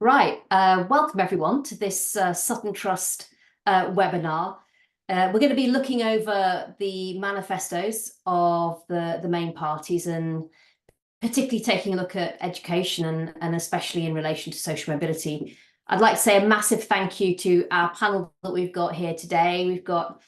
Right, welcome everyone to this Sutton Trust webinar. We're going to be looking over the manifestos of the main parties and particularly taking a look at education and especially in relation to social mobility. I'd like to say a massive thank you to our panel that we've got here today. We've got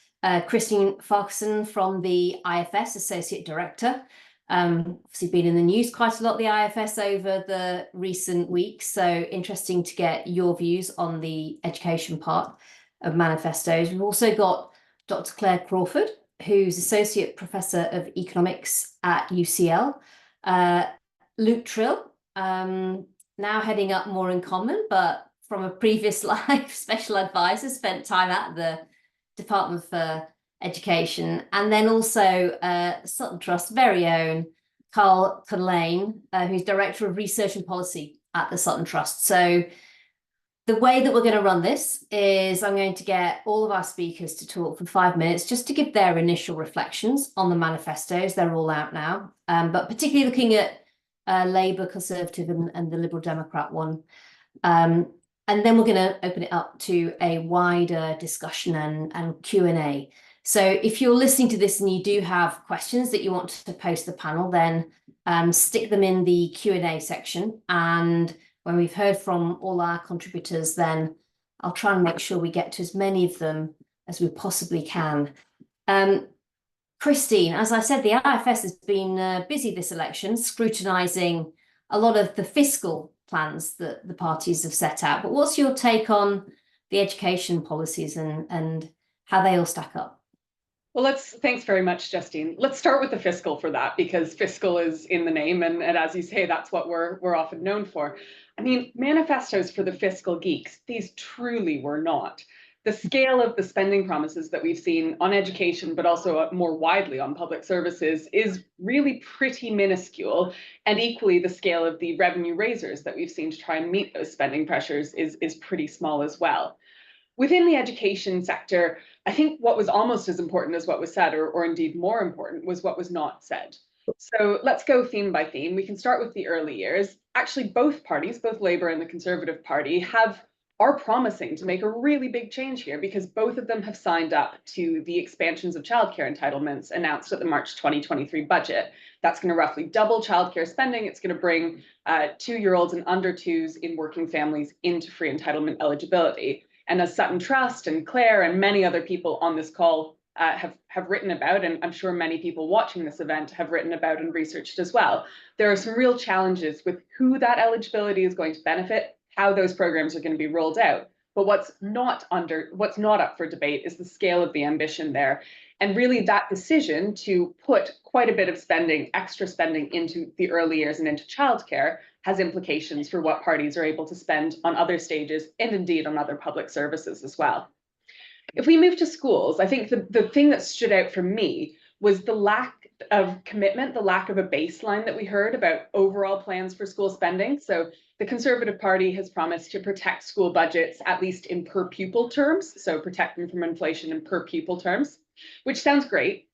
Justine Farquharson from the IFS, Associate Director. Obviously been in the news quite a lot, the IFS, over the recent weeks. So interesting to get your views on the education part of manifestos. We've also got Dr. Claire Crawford, who's Associate Professor of Economics at UCL. Luke Trill, now heading up More in Common, but from a previous life, special advisor, spent time at the Department for Education, and then also Sutton Trust's very own Carl Cunlane, who's Director of Research and Policy at the Sutton Trust. So the way that we're going to run this is I'm going to get all of our speakers to talk for 5 minutes just to give their initial reflections on the manifestos. They're all out now, but particularly looking at Labour, Conservative and the Liberal Democrat one. And then we're going to open it up to a wider discussion and Q&A. So if you're listening to this and you do have questions that you want to post to the panel, then stick them in the Q&A section. And when we've heard from all our contributors, then I'll try and make sure we get to as many of them as we possibly can. Justine, as I said, the IFS has been busy this election, scrutinising a lot of the fiscal plans that the parties have set out. But what's your take on the education policies and how they all stack up? Well, thanks very much, Justine. Let's start with the fiscal for that, because fiscal is in the name, and as you say, that's what we're often known for. I mean, manifestos for the fiscal geeks, these truly were not. The scale of the spending promises that we've seen on education, but also more widely on public services, is really pretty minuscule. And equally, the scale of the revenue raisers that we've seen to try and meet those spending pressures is pretty small as well. Within the education sector, I think what was almost as important as what was said, or indeed more important, was what was not said. So let's go theme by theme. We can start with the early years. Actually, both parties, both Labour and the Conservative Party, are promising to make a really big change here, because both of them have signed up to the expansions of childcare entitlements announced at the March 2023 budget. That's going to roughly double childcare spending. It's going to bring 2-year-olds and under 2s in working families into free entitlement eligibility. And as Sutton Trust and Claire and many other people on this call have written about, and I'm sure many people watching this event have written about and researched as well, there are some real challenges with who that eligibility is going to benefit, how those programs are going to be rolled out. But what's not up for debate is the scale of the ambition there. And really that decision to put quite a bit of spending, extra spending, into the early years and into childcare has implications for what parties are able to spend on other stages and indeed on other public services as well. If we move to schools, I think the thing that stood out for me was the lack of commitment, the lack of a baseline that we heard about overall plans for school spending. So the Conservative Party has promised to protect school budgets, at least in per pupil terms, so protect them from inflation in per pupil terms, which sounds great.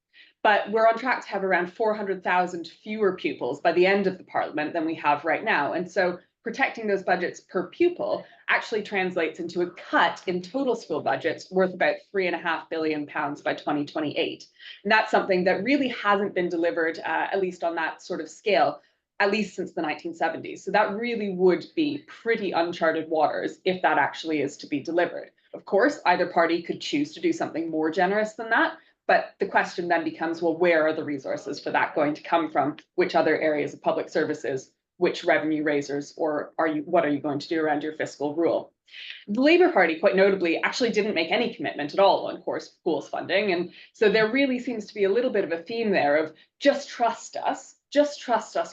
But we're on track to have around 400,000 fewer pupils by the end of the Parliament than we have right now. And so protecting those budgets per pupil actually translates into a cut in total school budgets worth about £3.5 billion by 2028. And that's something that really hasn't been delivered, at least on that sort of scale, at least since the 1970s. So that really would be pretty uncharted waters if that actually is to be delivered. Of course, either party could choose to do something more generous than that. But the question then becomes, well, where are the resources for that going to come from? Which other areas of public services? Which revenue raisers? Or what are you going to do around your fiscal rule? The Labour Party, quite notably, actually didn't make any commitment at all on core schools funding. And so there really seems to be a little bit of a theme there of just trust us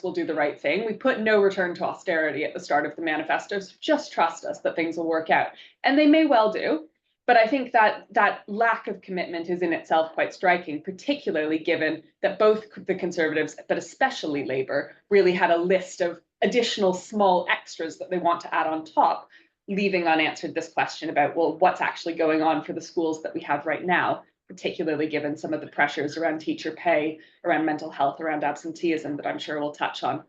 we'll do the right thing. We put no return to austerity at the start of the manifestos. Just trust us that things will work out. And they may well do. But I think that lack of commitment is in itself quite striking, particularly given that both the Conservatives, but especially Labour, really had a list of additional small extras that they want to add on top, leaving unanswered this question about, well, what's actually going on for the schools that we have right now, particularly given some of the pressures around teacher pay, around mental health, around absenteeism that I'm sure we'll touch on.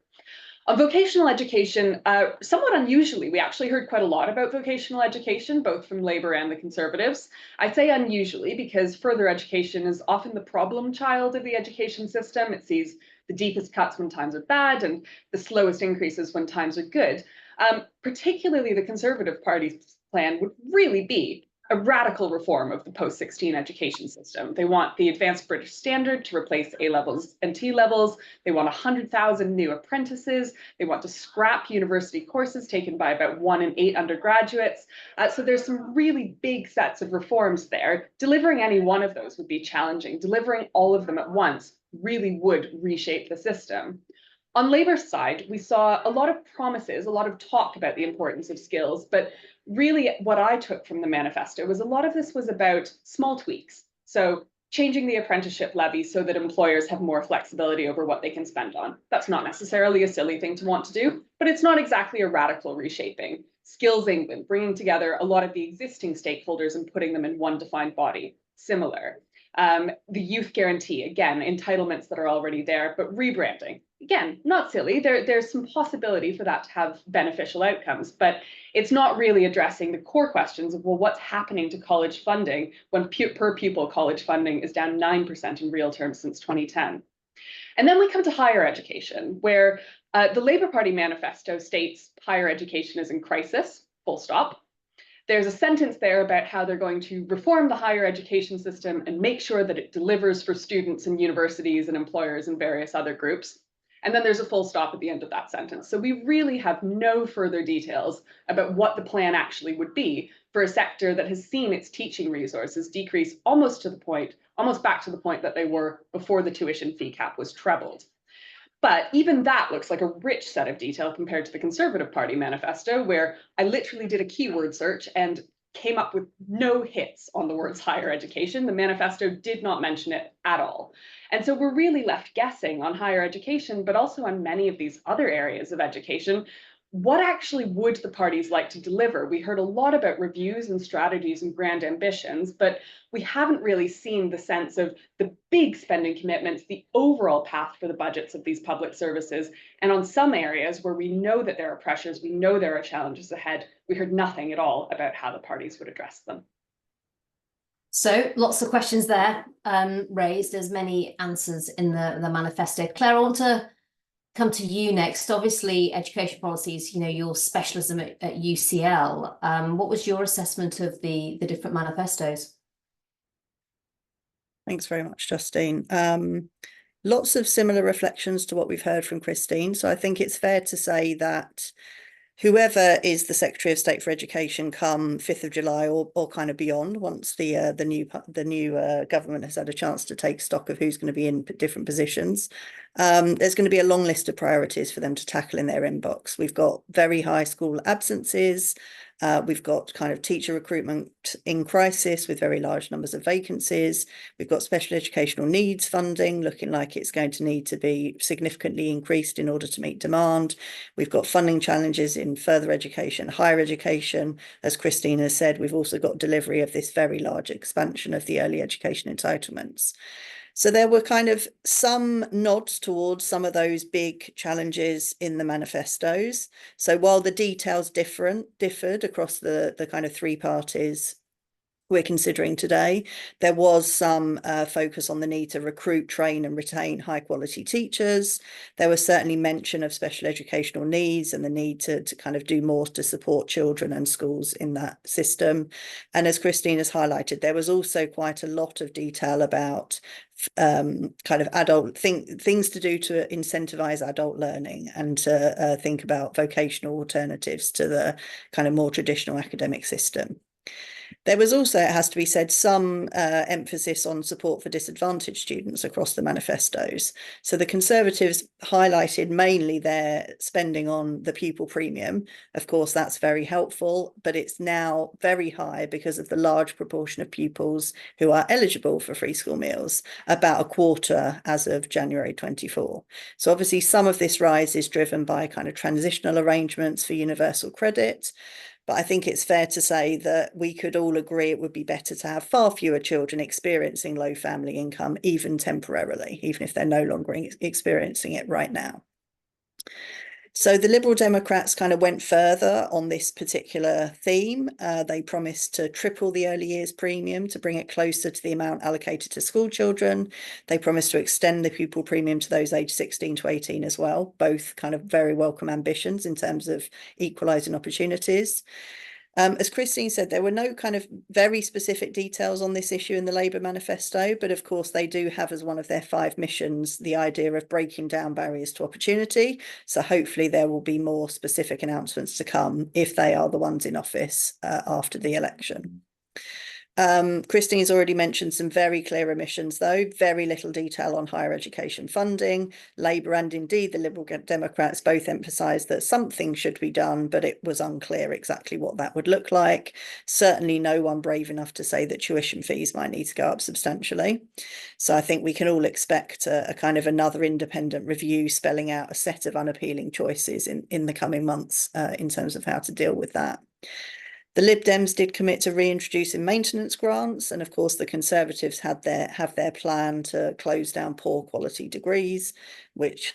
On vocational education, somewhat unusually, we actually heard quite a lot about vocational education, both from Labour and the Conservatives. I say unusually because further education is often the problem child of the education system. It sees the deepest cuts when times are bad and the slowest increases when times are good. Particularly the Conservative Party's plan would really be a radical reform of the post-16 education system. They want the advanced British standard to replace A levels and T levels. They want 100,000 new apprentices. They want to scrap university courses taken by about 1 in 8 undergraduates. So there's some really big sets of reforms there. Delivering any one of those would be challenging. Delivering all of them at once really would reshape the system. On Labour's side, we saw a lot of promises, a lot of talk about the importance of skills, but really what I took from the manifesto was a lot of this was about small tweaks. So changing the apprenticeship levy so that employers have more flexibility over what they can spend on. That's not necessarily a silly thing to want to do, but it's not exactly a radical reshaping. Skills England, bringing together a lot of the existing stakeholders and putting them in one defined body, similar. The youth guarantee, again, entitlements that are already there, but rebranding. Again, not silly. There's some possibility for that to have beneficial outcomes, but it's not really addressing the core questions of, well, what's happening to college funding when per pupil college funding is down 9% in real terms since 2010. And then we come to higher education, where the Labour Party manifesto states higher education is in crisis, full stop. There's a sentence there about how they're going to reform the higher education system and make sure that it delivers for students and universities and employers and various other groups. And then there's a full stop at the end of that sentence. So we really have no further details about what the plan actually would be for a sector that has seen its teaching resources decrease almost back to the point that they were before the tuition fee cap was trebled. But even that looks like a rich set of detail compared to the Conservative Party manifesto, where I literally did a keyword search and came up with no hits on the words higher education. The manifesto did not mention it at all. And so we're really left guessing on higher education, but also on many of these other areas of education. What actually would the parties like to deliver? We heard a lot about reviews and strategies and grand ambitions, but we haven't really seen the sense of the big spending commitments, the overall path for the budgets of these public services. And on some areas where we know that there are pressures, we know there are challenges ahead, we heard nothing at all about how the parties would address them. So lots of questions there raised, as many answers in the manifesto. Claire, I want to come to you next. Obviously, education policies, your specialism at UCL. What was your assessment of the different manifestos? Thanks very much, Justine. Lots of similar reflections to what we've heard from Christine. So I think it's fair to say that whoever is the Secretary of State for Education come 5th of July or kind of beyond, once the new government has had a chance to take stock of who's going to be in different positions, there's going to be a long list of priorities for them to tackle in their inbox. We've got very high school absences. We've got kind of teacher recruitment in crisis with very large numbers of vacancies. We've got special educational needs funding looking like it's going to need to be significantly increased in order to meet demand. We've got funding challenges in further education, higher education. As Christine has said, we've also got delivery of this very large expansion of the early education entitlements. So there were kind of some nods towards some of those big challenges in the manifestos. So while the details differed across the kind of three parties we're considering today, there was some focus on the need to recruit, train and retain high quality teachers. There was certainly mention of special educational needs and the need to kind of do more to support children and schools in that system. And as Christine has highlighted, there was also quite a lot of detail about kind of adult things to do to incentivize adult learning and to think about vocational alternatives to the kind of more traditional academic system. There was also, it has to be said, some emphasis on support for disadvantaged students across the manifestos. So the Conservatives highlighted mainly their spending on the pupil premium. Of course, that's very helpful, but it's now very high because of the large proportion of pupils who are eligible for free school meals, about a quarter as of January 24. So obviously some of this rise is driven by kind of transitional arrangements for universal credit. But I think it's fair to say that we could all agree it would be better to have far fewer children experiencing low family income, even temporarily, even if they're no longer experiencing it right now. So the Liberal Democrats kind of went further on this particular theme. They promised to triple the early years premium to bring it closer to the amount allocated to school children. They promised to extend the pupil premium to those aged 16 to 18 as well, both kind of very welcome ambitions in terms of equalising opportunities. As Christine said, there were no kind of very specific details on this issue in the Labour manifesto, but of course they do have as one of their 5 missions the idea of breaking down barriers to opportunity. So hopefully there will be more specific announcements to come if they are the ones in office after the election. Christine's already mentioned some very clear omissions, though, very little detail on higher education funding. Labour and indeed the Liberal Democrats both emphasised that something should be done, but it was unclear exactly what that would look like. Certainly no one brave enough to say that tuition fees might need to go up substantially. So I think we can all expect a kind of another independent review spelling out a set of unappealing choices in the coming months in terms of how to deal with that. The Lib Dems did commit to reintroducing maintenance grants, and of course the Conservatives have their plan to close down poor quality degrees, which,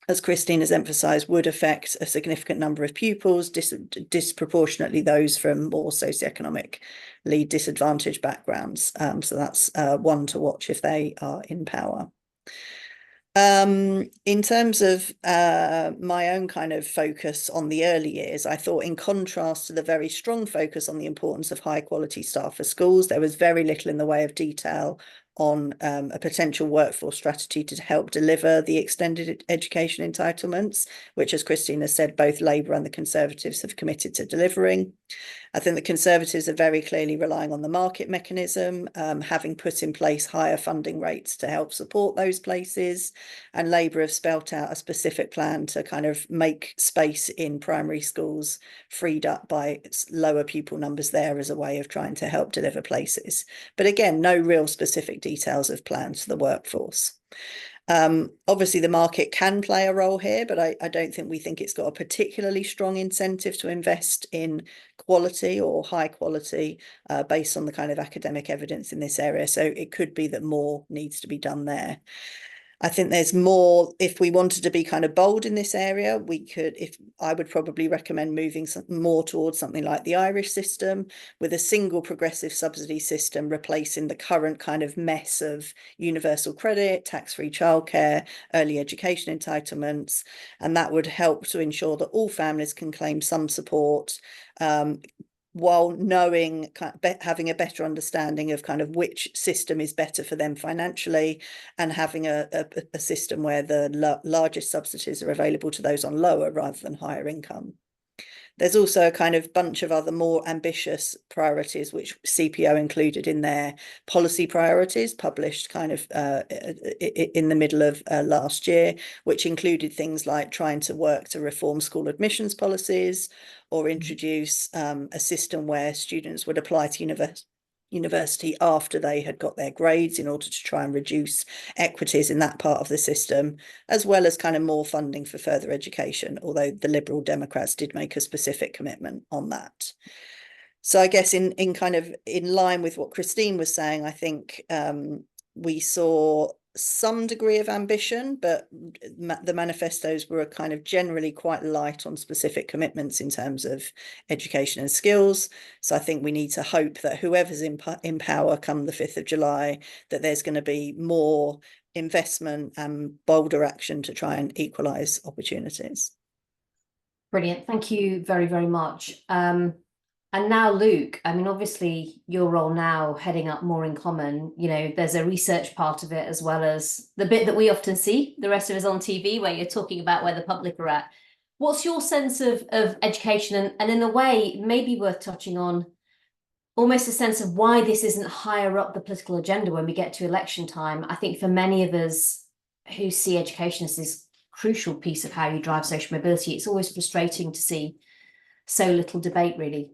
as Christine has emphasised, would affect a significant number of pupils, disproportionately those from more socioeconomically disadvantaged backgrounds. So that's one to watch if they are in power. In terms of my own kind of focus on the early years, I thought in contrast to the very strong focus on the importance of high quality staff for schools, there was very little in the way of detail on a potential workforce strategy to help deliver the extended education entitlements, which, as Christine has said, both Labour and the Conservatives have committed to delivering. I think the Conservatives are very clearly relying on the market mechanism, having put in place higher funding rates to help support those places. And Labour have spelt out a specific plan to kind of make space in primary schools freed up by lower pupil numbers there as a way of trying to help deliver places. But again, no real specific details of plans for the workforce. Obviously, the market can play a role here, but I don't think we think it's got a particularly strong incentive to invest in quality or high quality based on the kind of academic evidence in this area. So it could be that more needs to be done there. I think there's more, if we wanted to be kind of bold in this area, I would probably recommend moving more towards something like the Irish system, with a single progressive subsidy system replacing the current kind of mess of universal credit, tax-free childcare, early education entitlements, and that would help to ensure that all families can claim some support, while knowing, having a better understanding of kind of which system is better for them financially, and having a system where the largest subsidies are available to those on lower rather than higher income. There's also a kind of bunch of other more ambitious priorities, which CPO included in their policy priorities, published kind of in the middle of last year, which included things like trying to work to reform school admissions policies, or introduce a system where students would apply to university after they had got their grades in order to try and reduce equities in that part of the system, as well as kind of more funding for further education, although the Liberal Democrats did make a specific commitment on that. So I guess in kind of in line with what Christine was saying, I think we saw some degree of ambition, but the manifestos were kind of generally quite light on specific commitments in terms of education and skills. So I think we need to hope that whoever's in power come the 5th of July, that there's going to be more investment and bolder action to try and equalise opportunities. Brilliant. Thank you very, very much. And now, Luke, I mean, obviously your role now heading up More in Common, you know, there's a research part of it, as well as the bit that we often see the rest of us on TV, where you're talking about where the public are at. What's your sense of education, and in a way, maybe worth touching on almost a sense of why this isn't higher up the political agenda when we get to election time? I think for many of us who see education as this crucial piece of how you drive social mobility, it's always frustrating to see so little debate, really.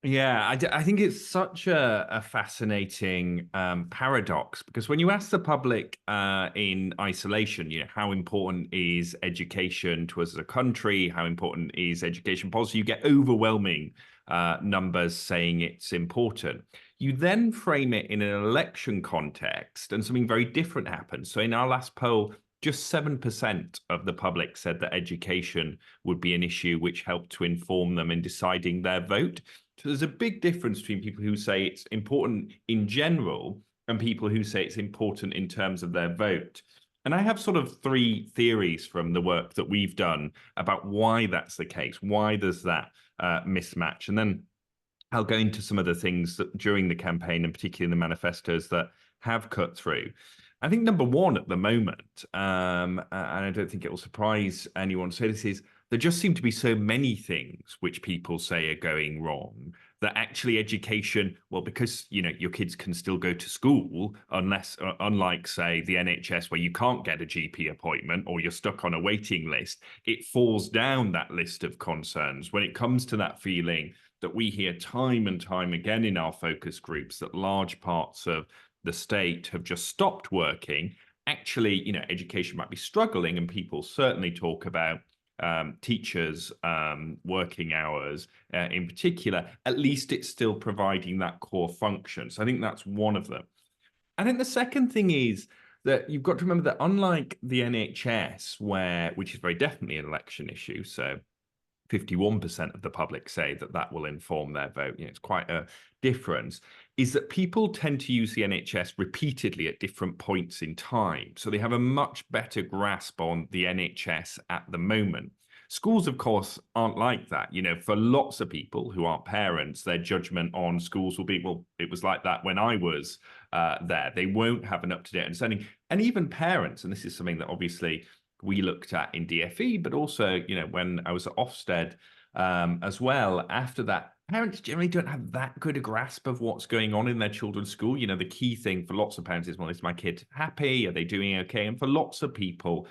Yeah, I think it's such a fascinating paradox, because when you ask the public in isolation, you know, how important is education to us as a country, how important is education policy, you get overwhelming numbers saying it's important. You then frame it in an election context and something very different happens. So in our last poll, just 7% of the public said that education would be an issue which helped to inform them in deciding their vote. So there's a big difference between people who say it's important in general and people who say it's important in terms of their vote. And I have sort of three theories from the work that we've done about why that's the case. Why there's that mismatch? And then I'll go into some of the things that during the campaign, and particularly in the manifestos, that have cut through. I think number one at the moment, and I don't think it will surprise anyone to say this, is there just seem to be so many things which people say are going wrong that actually education, well, because your kids can still go to school, unlike say the NHS where you can't get a GP appointment or you're stuck on a waiting list, it falls down that list of concerns when it comes to that feeling that we hear time and time again in our focus groups that large parts of the state have just stopped working. Actually, education might be struggling, and people certainly talk about teachers' working hours in particular. At least it's still providing that core function. So I think that's one of them. I think the second thing is that you've got to remember that unlike the NHS, which is very definitely an election issue, so 51% of the public say that will inform their vote. It's quite a difference, is that people tend to use the NHS repeatedly at different points in time. So they have a much better grasp on the NHS at the moment. Schools, of course, aren't like that. For lots of people who aren't parents, their judgment on schools will be, well, it was like that when I was there. They won't have an up-to-date understanding. And even parents, and this is something that obviously we looked at in DFE, but also, when I was at Ofsted as well, after that, parents generally don't have that good a grasp of what's going on in their children's school. The key thing for lots of parents is, well, is my kid happy? Are they doing okay? And for lots of people,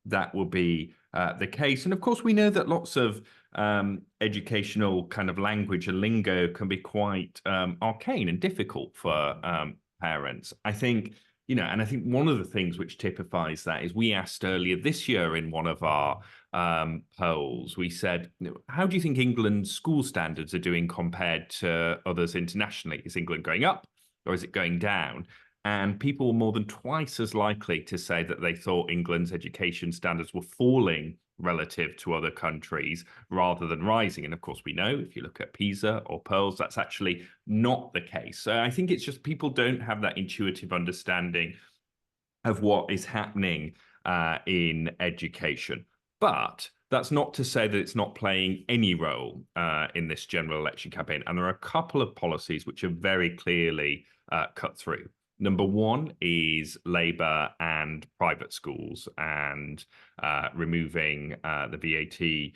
that will be the case. And of course, we know that lots of educational kind of language and lingo can be quite arcane and difficult for parents. I think, and I think one of the things which typifies that is we asked earlier this year in one of our polls, we said, how do you think England's school standards are doing compared to others internationally? Is England going up or is it going down? And people were more than twice as likely to say that they thought England's education standards were falling relative to other countries rather than rising. And of course, we know if you look at PISA or PIRLS, that's actually not the case. So I think it's just people don't have that intuitive understanding of what is happening in education. But that's not to say that it's not playing any role in this general election campaign. And there are a couple of policies which are very clearly cut through. Number one is Labour and private schools and removing the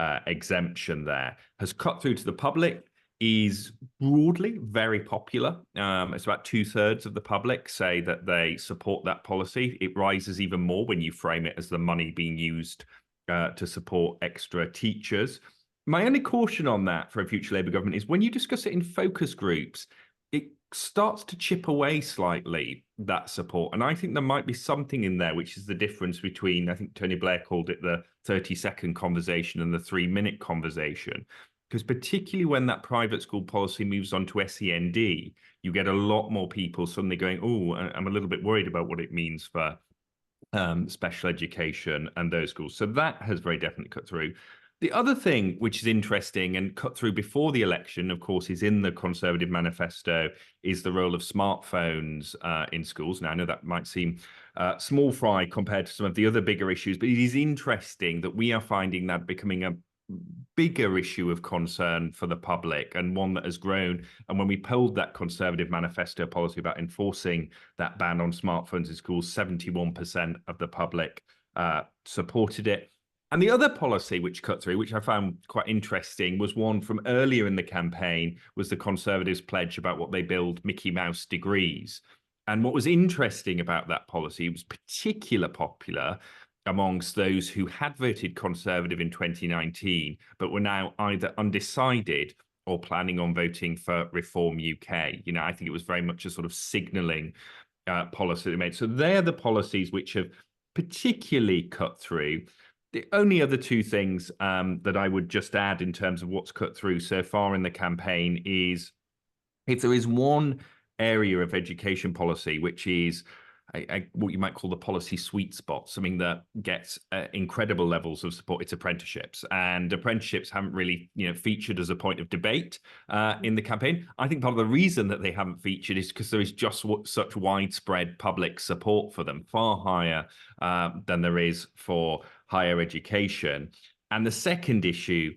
VAT exemption there has cut through to the public, is broadly very popular. It's about 2/3 of the public say that they support that policy. It rises even more when you frame it as the money being used to support extra teachers. My only caution on that for a future Labour government is when you discuss it in focus groups, it starts to chip away slightly, that support. And I think there might be something in there, which is the difference between, I think Tony Blair called it the 30-second conversation and the 3-minute conversation. Because particularly when that private school policy moves on to SEND, you get a lot more people suddenly going, oh, I'm a little bit worried about what it means for special education and those schools. So that has very definitely cut through. The other thing which is interesting and cut through before the election, of course, is in the Conservative manifesto, is the role of smartphones in schools. Now, I know that might seem small fry compared to some of the other bigger issues, but it is interesting that we are finding that becoming a bigger issue of concern for the public and one that has grown. And when we polled that Conservative manifesto policy about enforcing that ban on smartphones in schools, 71% of the public supported it. And the other policy which cut through, which I found quite interesting, was one from earlier in the campaign, was the Conservatives' pledge about what they billed Mickey Mouse degrees. And what was interesting about that policy, was particularly popular amongst those who had voted Conservative in 2019, but were now either undecided or planning on voting for Reform UK. I think it was very much a sort of signalling policy they made. So they're the policies which have particularly cut through. The only other two things that I would just add in terms of what's cut through so far in the campaign is if there is one area of education policy which is what you might call the policy sweet spot, something that gets incredible levels of support. It's apprenticeships, and apprenticeships haven't really, featured as a point of debate in the campaign. I think part of the reason that they haven't featured is because there is just such widespread public support for them, far higher than there is for higher education. And the second issue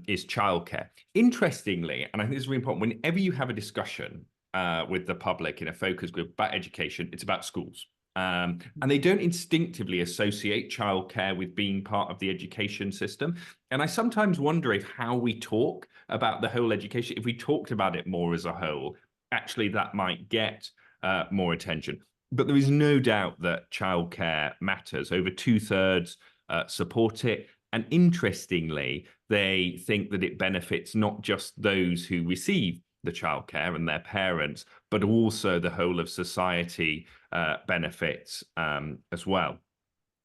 is childcare. Interestingly, and I think this is really important, whenever you have a discussion with the public in a focus group about education, it's about schools. And they don't instinctively associate childcare with being part of the education system. And I sometimes wonder if how we talk about the whole education, if we talked about it more as a whole, actually that might get more attention. But there is no doubt that childcare matters. Over 2/3 support it. And interestingly, they think that it benefits not just those who receive the childcare and their parents, but also the whole of society benefits as well.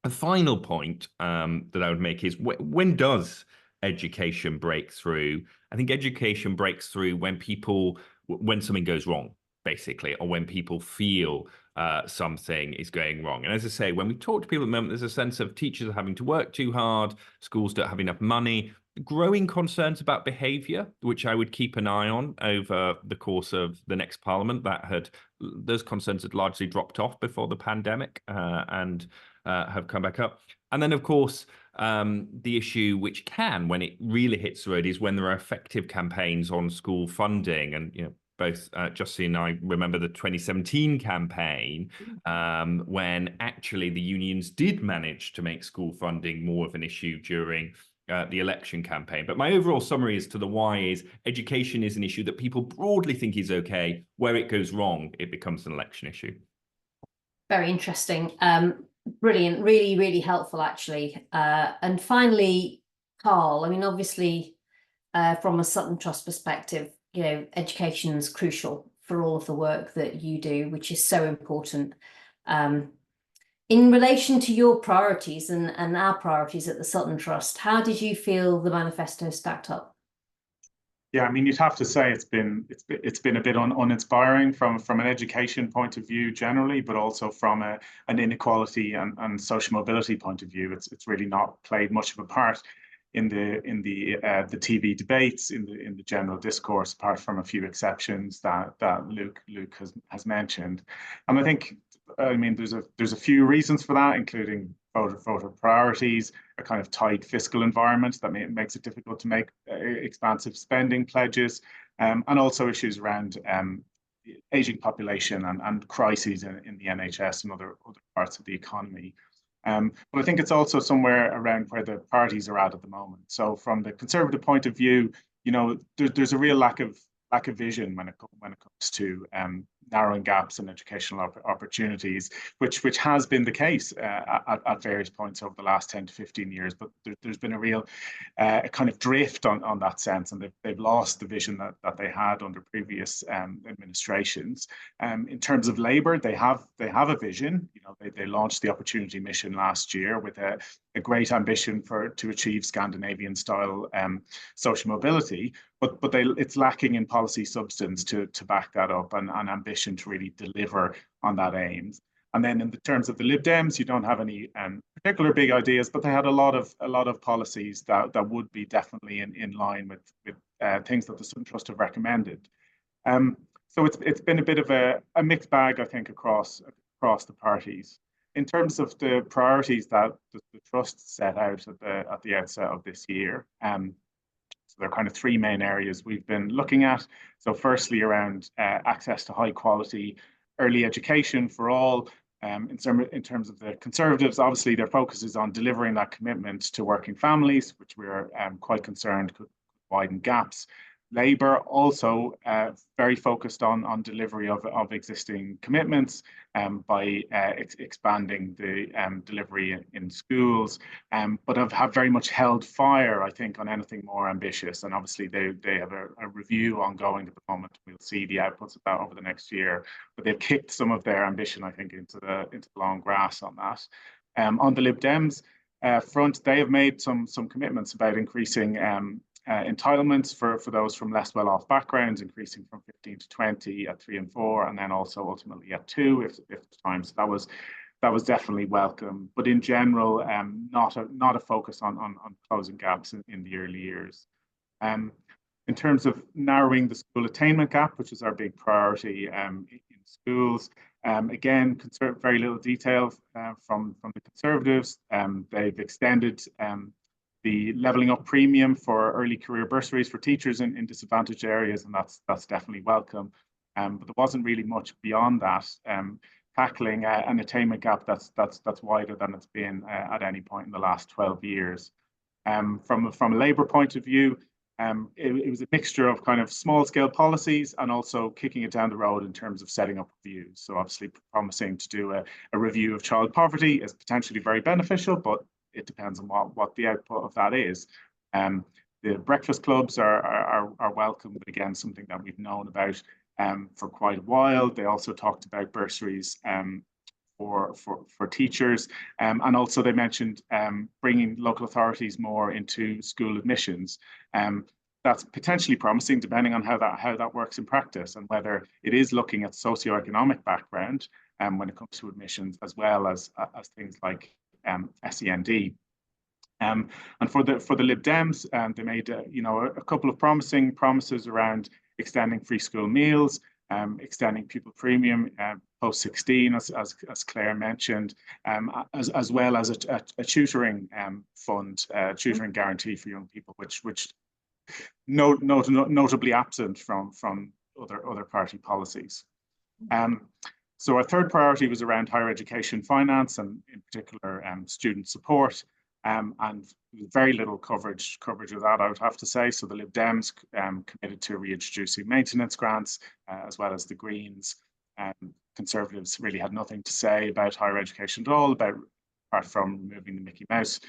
A final point that I would make is when does education break through? I think education breaks through when something goes wrong, basically, or when people feel something is going wrong. And as I say, when we talk to people at the moment, there's a sense of teachers are having to work too hard, schools don't have enough money, growing concerns about behaviour, which I would keep an eye on over the course of the next parliament. Those concerns had largely dropped off before the pandemic and have come back up. And then, of course, the issue which when it really hits the road, is when there are effective campaigns on school funding. And both Justine and I remember the 2017 campaign when actually the unions did manage to make school funding more of an issue during the election campaign. But my overall summary as to the why is education is an issue that people broadly think is okay. Where it goes wrong, it becomes an election issue. Very interesting. Brilliant. Really, really helpful, actually. And finally, Carl, I mean, obviously, from a Sutton Trust perspective, education is crucial for all of the work that you do, which is so important. In relation to your priorities and our priorities at the Sutton Trust, how did you feel the manifesto stacked up? Yeah, I mean, you'd have to say it's been a bit uninspiring from an education point of view generally, but also from an inequality and social mobility point of view. It's really not played much of a part in the TV debates, in the general discourse, apart from a few exceptions that Luke has mentioned. And I think, I mean, there's a few reasons for that, including voter priorities, a kind of tight fiscal environment that makes it difficult to make expansive spending pledges, and also issues around aging population and crises in the NHS and other parts of the economy. But I think it's also somewhere around where the parties are at the moment. So from the Conservative point of view, there's a real lack of vision when it comes to narrowing gaps in educational opportunities, which has been the case at various points over the last 10 to 15 years. But there's been a real kind of drift on that sense, and they've lost the vision that they had under previous administrations. In terms of Labour, they have a vision. They launched the Opportunity Mission last year with a great ambition to achieve Scandinavian style social mobility, but it's lacking in policy substance to back that up and ambition to really deliver on that aims. And then in the terms of the Lib Dems, you don't have any particular big ideas, but they had a lot of policies that would be definitely in line with things that the Sutton Trust have recommended. So it's been a bit of a mixed bag, I think, across the parties. In terms of the priorities that the Trust set out at the outset of this year, so there are kind of three main areas we've been looking at. So firstly, around access to high quality early education for all. In terms of the Conservatives, obviously their focus is on delivering that commitment to working families, which we're quite concerned could widen gaps. Labour also very focused on delivery of existing commitments by expanding the delivery in schools, but have very much held fire, I think, on anything more ambitious. And obviously they have a review ongoing at the moment. We'll see the outputs of that over the next year, but they've kicked some of their ambition, I think, into the long grass on that. On the Lib Dems front, they have made some commitments about increasing entitlements for those from less well-off backgrounds, increasing from 15 to 20 at 3 and 4, and then also ultimately at 2 if time. So that was definitely welcome. But in general, not a focus on closing gaps in the early years. In terms of narrowing the school attainment gap, which is our big priority in schools, again, very little detail from the Conservatives. They've extended the levelling up premium for early career bursaries for teachers in disadvantaged areas, and that's definitely welcome. But there wasn't really much beyond that. Tackling an attainment gap that's wider than it's been at any point in the last 12 years. From a Labour point of view, it was a mixture of kind of small scale policies and also kicking it down the road in terms of setting up reviews. So obviously promising to do a review of child poverty is potentially very beneficial, but it depends on what the output of that is. The breakfast clubs are welcome, but again, something that we've known about for quite a while. They also talked about bursaries for teachers, and also they mentioned bringing local authorities more into school admissions. That's potentially promising, depending on how that works in practice, and whether it is looking at socioeconomic background when it comes to admissions, as well as things like SEND. And for the Lib Dems, they made a couple of promises around extending free school meals, extending pupil premium post 16, as Claire mentioned, as well as a tutoring fund, tutoring guarantee for young people, which notably absent from other party policies. So our third priority was around higher education finance, and in particular student support. And very little coverage of that, I would have to say. So the Lib Dems committed to reintroducing maintenance grants, as well as the Greens. Conservatives really had nothing to say about higher education at all, apart from removing the Mickey Mouse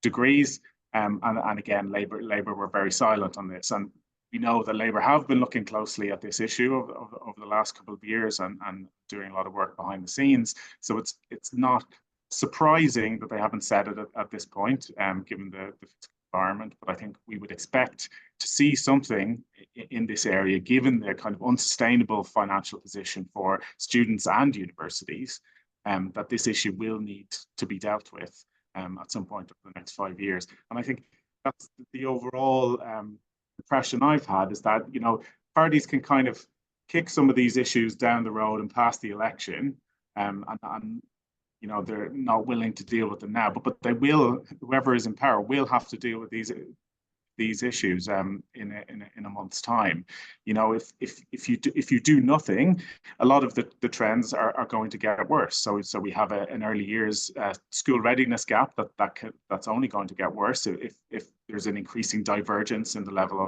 degrees. And again, Labour were very silent on this. And we know that Labour have been looking closely at this issue over the last couple of years and doing a lot of work behind the scenes. So it's not surprising that they haven't said it at this point, given the fiscal environment. But I think we would expect to see something in this area, given the kind of unsustainable financial position for students and universities, that this issue will need to be dealt with at some point over the next 5 years. And I think that's the overall impression I've had, is that parties can kind of kick some of these issues down the road and past the election, and they're not willing to deal with them now, but they will. Whoever is in power will have to deal with these issues in a month's time. If you do nothing, a lot of the trends are going to get worse. So we have an early years school readiness gap that's only going to get worse if there's an increasing divergence in the level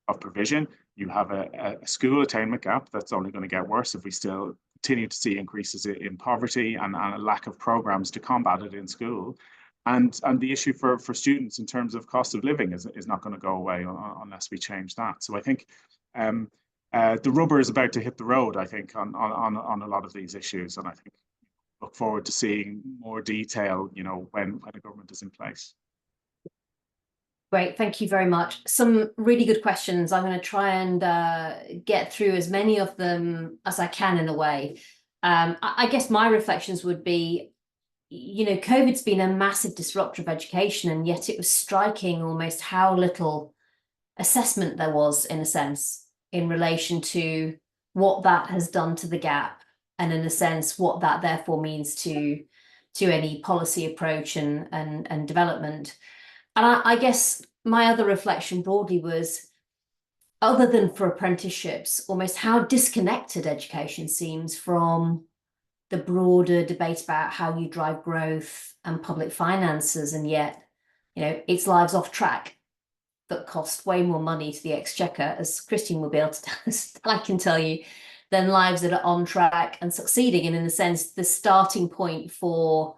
of provision. You have a school attainment gap that's only going to get worse if we still continue to see increases in poverty and a lack of programs to combat it in school. And the issue for students in terms of cost of living is not going to go away unless we change that. So I think the rubber is about to hit the road, I think, on a lot of these issues. And I think look forward to seeing more detail, when the government is in place. Great, thank you very much. Some really good questions. I'm going to try and get through as many of them as I can in a way. I guess my reflections would be, COVID's been a massive disruptor of education, and yet it was striking almost how little assessment there was, in a sense, in relation to what that has done to the gap, and in a sense, what that therefore means to any policy approach and development. And I guess my other reflection broadly was, other than for apprenticeships, almost how disconnected education seems from the broader debate about how you drive growth and public finances. And yet, it's lives off track that cost way more money to the exchequer, as Christine will be able to tell us, I can tell you, than lives that are on track and succeeding. And in a sense, the starting point for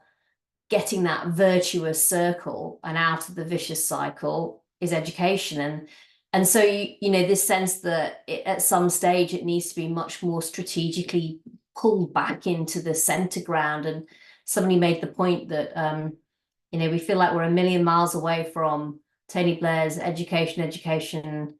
getting that virtuous circle and out of the vicious cycle is education. And so, this sense that at some stage it needs to be much more strategically pulled back into the center ground. And somebody made the point that, we feel like we're a million miles away from Tony Blair's education, and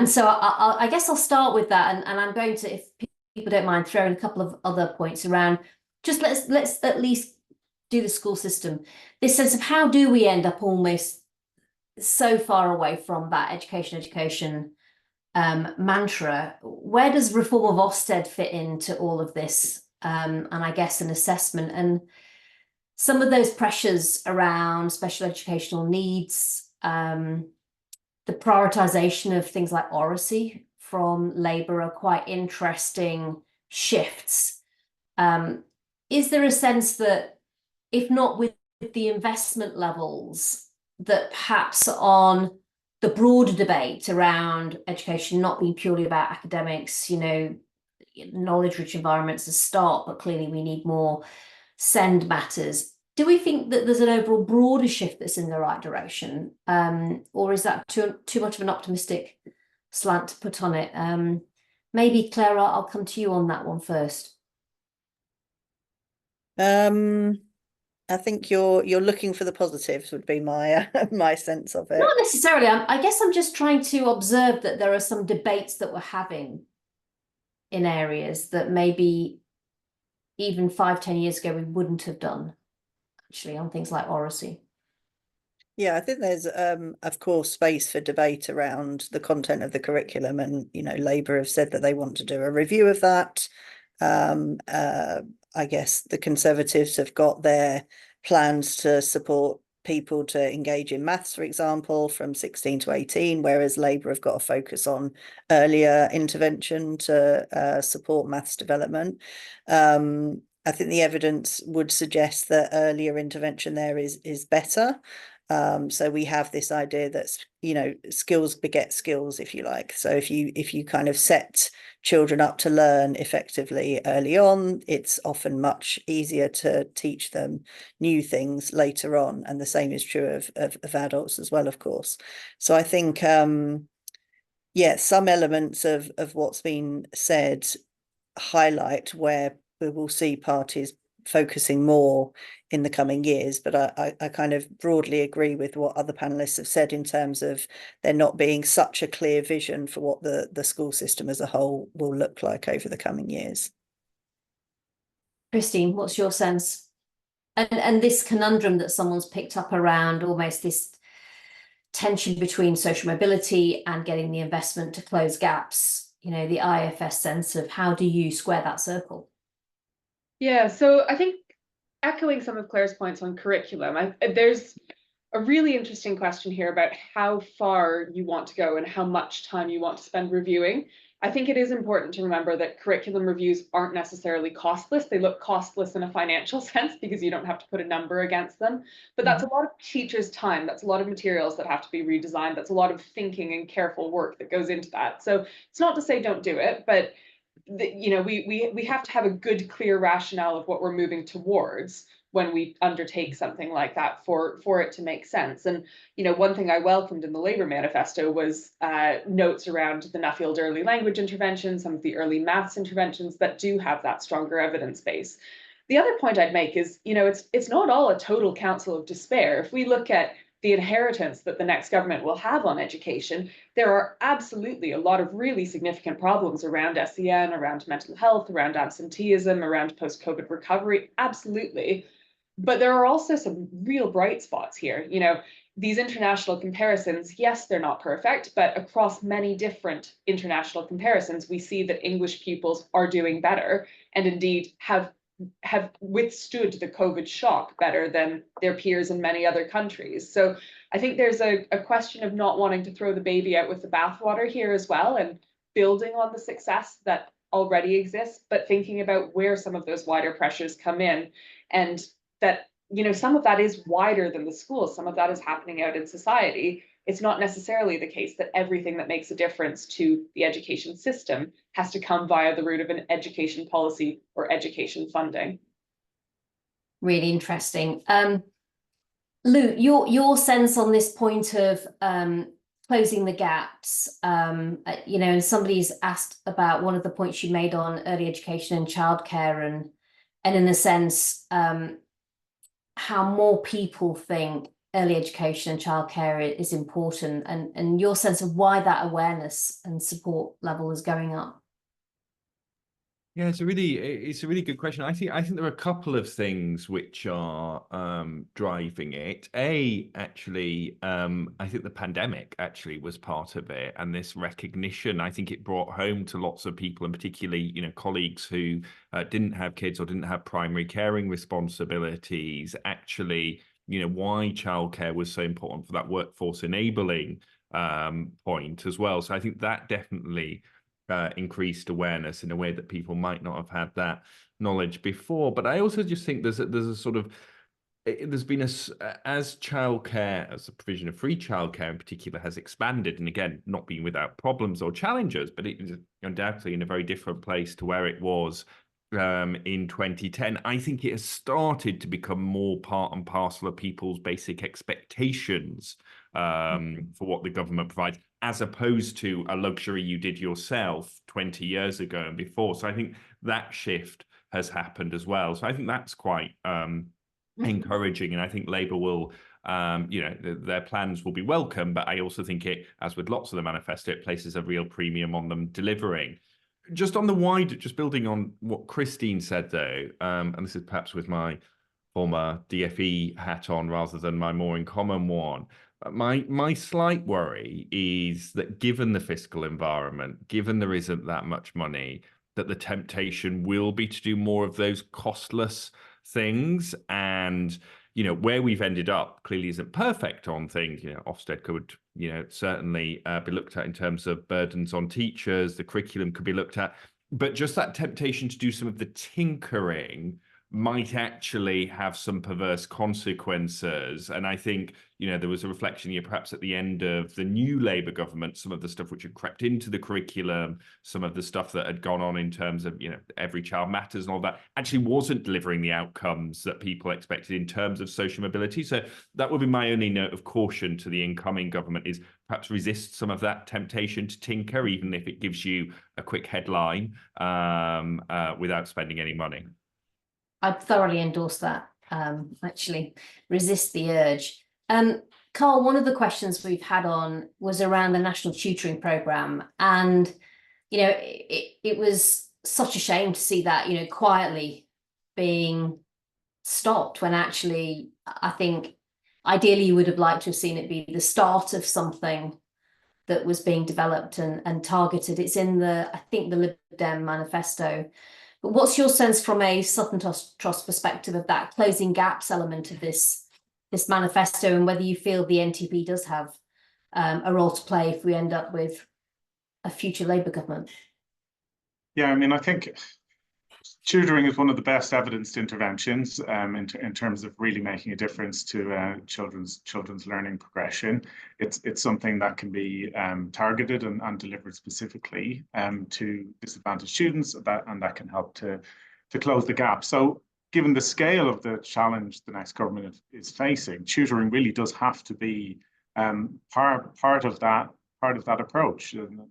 so I guess I'll start with that, and I'm going to, if people don't mind, throw in a couple of other points around. Just let's at least do the school system. This sense of how do we end up almost so far away from that education mantra? Where does reform of Ofsted fit into all of this? And I guess an assessment and some of those pressures around special educational needs, the prioritisation of things like oracy from Labour are quite interesting shifts. Is there a sense that, if not with the investment levels, that perhaps on the broader debate around education not being purely about academics, you know, knowledge-rich environments as start, but clearly we need more send matters. Do we think that there's an overall broader shift that's in the right direction? Or is that too much of an optimistic slant to put on it? Maybe Clara, I'll come to you on that one first. I think you're looking for the positives would be my my sense of it. Not necessarily. I guess I'm just trying to observe that there are some debates that we're having in areas that maybe even 5-10 years ago we wouldn't have done, actually, on things like oracy. Yeah, I think there's of course space for debate around the content of the curriculum, and you know, Labour have said that they want to do a review of that. I guess the Conservatives have got their plans to support people to engage in maths, for example, from 16 to 18, whereas Labour have got a focus on earlier intervention to support maths development. I think the evidence would suggest that earlier intervention there is better. So we have this idea that, you know, skills beget skills, if you like. So if you kind of set children up to learn effectively early on, it's often much easier to teach them new things later on. And the same is true of adults as well, of course. So I think, yeah, some elements of what's been said highlight where we will see parties focusing more in the coming years, but I kind of broadly agree with what other panelists have said in terms of there not being such a clear vision for what the school system as a whole will look like over the coming years. Christine, what's your sense? And this conundrum that someone's picked up around almost this tension between social mobility and getting the investment to close gaps, you know, the IFS sense of how do you square that circle? Yeah, so I think echoing some of Claire's points on curriculum, there's a really interesting question here about how far you want to go and how much time you want to spend reviewing. I think it is important to remember that curriculum reviews aren't necessarily costless. They look costless in a financial sense because you don't have to put a number against them. But that's a lot of teachers' time. That's a lot of materials that have to be redesigned. That's a lot of thinking and careful work that goes into that. So it's not to say don't do it, but you know, we have to have a good, clear rationale of what we're moving towards when we undertake something like that for it to make sense. And, you know, one thing I welcomed in the Labour manifesto was notes around the Nuffield early language intervention, some of the early maths interventions that do have that stronger evidence base. The other point I'd make is, you know, it's not all a total counsel of despair. If we look at the inheritance that the next government will have on education, there are absolutely a lot of really significant problems around SEN, around mental health, around absenteeism, around post-COVID recovery, absolutely. But there are also some real bright spots here. You know, these international comparisons, yes, they're not perfect, but across many different international comparisons, we see that English pupils are doing better and indeed have withstood the COVID shock better than their peers in many other countries. So I think there's a question of not wanting to throw the baby out with the bathwater here as well, and building on the success that already exists, but thinking about where some of those wider pressures come in, and that, you know, some of that is wider than the schools, some of that is happening out in society. It's not necessarily the case that everything that makes a difference to the education system has to come via the route of an education policy or education funding. Really interesting. Lou, your sense on this point of closing the gaps, you know, and somebody's asked about one of the points you made on early education and childcare, and in a sense, how more people think early education and childcare is important, and your sense of why that awareness and support level is going up. Yeah, it's a really good question. I think there are a couple of things which are driving it. Actually, I think the pandemic actually was part of it, and this recognition. I think it brought home to lots of people, and particularly colleagues who didn't have kids or didn't have primary caring responsibilities. Actually, why childcare was so important for that workforce enabling point as well. So I think that definitely increased awareness in a way that people might not have had that knowledge before. But I also just think there's a sort of, there's been as childcare, as the provision of free childcare in particular has expanded, and again, not being without problems or challenges, but it is undoubtedly in a very different place to where it was in 2010. I think it has started to become more part and parcel of people's basic expectations for what the government provides, as opposed to a luxury you did yourself 20 years ago and before. So I think that shift has happened as well. So I think that's quite encouraging, and I think Labour will, their plans will be welcome, but I also think it, as with lots of the manifesto, it places a real premium on them delivering. Just on the wider, just building on what Christine said though, and this is perhaps with my former DFE hat on rather than my more in common one, my slight worry is that given the fiscal environment, given there isn't that much money, that the temptation will be to do more of those costless things. And where we've ended up clearly isn't perfect on things. Ofsted could certainly be looked at in terms of burdens on teachers. The curriculum could be looked at, but just that temptation to do some of the tinkering might actually have some perverse consequences. And I think, there was a reflection here, perhaps at the end of the new Labour government, some of the stuff which had crept into the curriculum, some of the stuff that had gone on in terms of, Every Child Matters and all that, actually wasn't delivering the outcomes that people expected in terms of social mobility. So that would be my only note of caution to the incoming government, is perhaps resist some of that temptation to tinker, even if it gives you a quick headline without spending any money. I'd thoroughly endorse that, actually, resist the urge. Carl, one of the questions we've had on was around the national tutoring programme. And, it was such a shame to see that, quietly being stopped, when actually, I think, ideally, you would have liked to have seen it be the start of something that was being developed and targeted. It's in I think the Lib Dem manifesto. But what's your sense from a Sutton Trust perspective of that closing gaps element of this manifesto, and whether you feel the NTP does have a role to play if we end up with a future Labour government? Yeah, I mean, I think tutoring is one of the best evidenced interventions in terms of really making a difference to children's learning progression. It's something that can be targeted and delivered specifically to disadvantaged students, and that can help to close the gap. So given the scale of the challenge the next government is facing, tutoring really does have to be part of that approach. And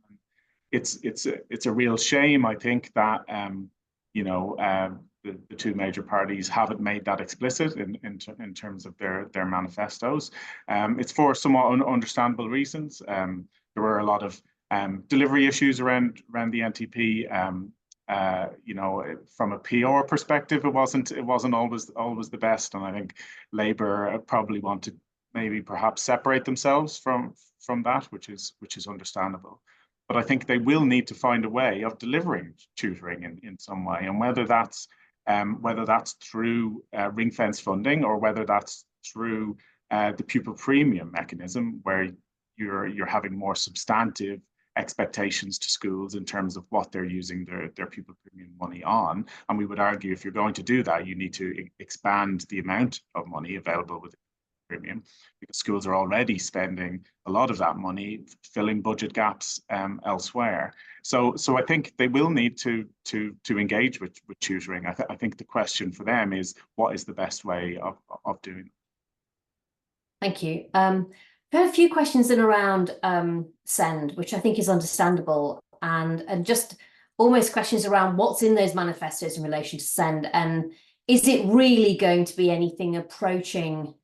it's a real shame, I think, that the two major parties haven't made that explicit in terms of their manifestos. It's for somewhat understandable reasons. There were a lot of delivery issues around the NTP. From a PR perspective, it wasn't always the best, and I think Labour probably want to maybe perhaps separate themselves from that, which is understandable. But I think they will need to find a way of delivering tutoring in some way, and whether that's through ring-fence funding, or whether that's through the pupil premium mechanism, where you're having more substantive expectations to schools in terms of what they're using their pupil premium money on. And we would argue, if you're going to do that, you need to expand the amount of money available with premium, because schools are already spending a lot of that money filling budget gaps elsewhere. So I think they will need to engage with tutoring. I think the question for them is, what is the best way of doing it? Thank you. I've had a few questions in around SEND, which I think is understandable, and just almost questions around what's in those manifestos in relation to SEND, and is it really going to be anything approaching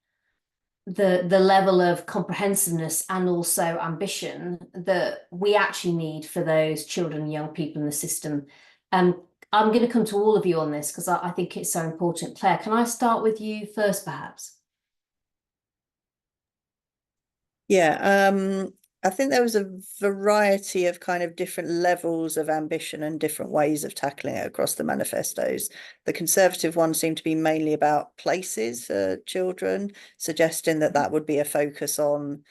the level of comprehensiveness and also ambition that we actually need for those children and young people in the system. I'm going to come to all of you on this because I think it's so important. Claire, can I start with you first, perhaps? Yeah, I think there was a variety of kind of different levels of ambition and different ways of tackling it across the manifestos. The Conservative one seemed to be mainly about places for children, suggesting that that would be a focus on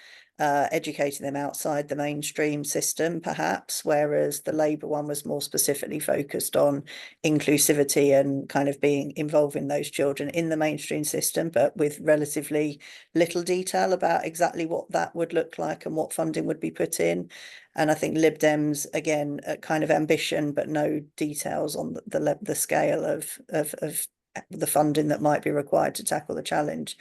educating them outside the mainstream system, perhaps, whereas the Labour one was more specifically focused on inclusivity and kind of being involving those children in the mainstream system, but with relatively little detail about exactly what that would look like and what funding would be put in. And I think Lib Dems, again, kind of ambition, but no details on the scale of the funding that might be required to tackle the challenge.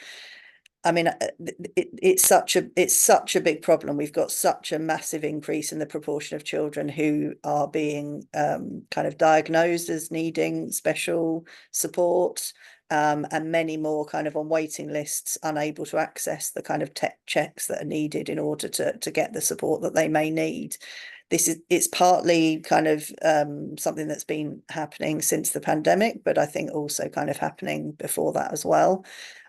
I mean, it's such a big problem. We've got such a massive increase in the proportion of children who are being kind of diagnosed as needing special support, and many more kind of on waiting lists, unable to access the kind of tech checks that are needed in order to get the support that they may need. It's partly kind of something that's been happening since the pandemic, but I think also kind of happening before that as well.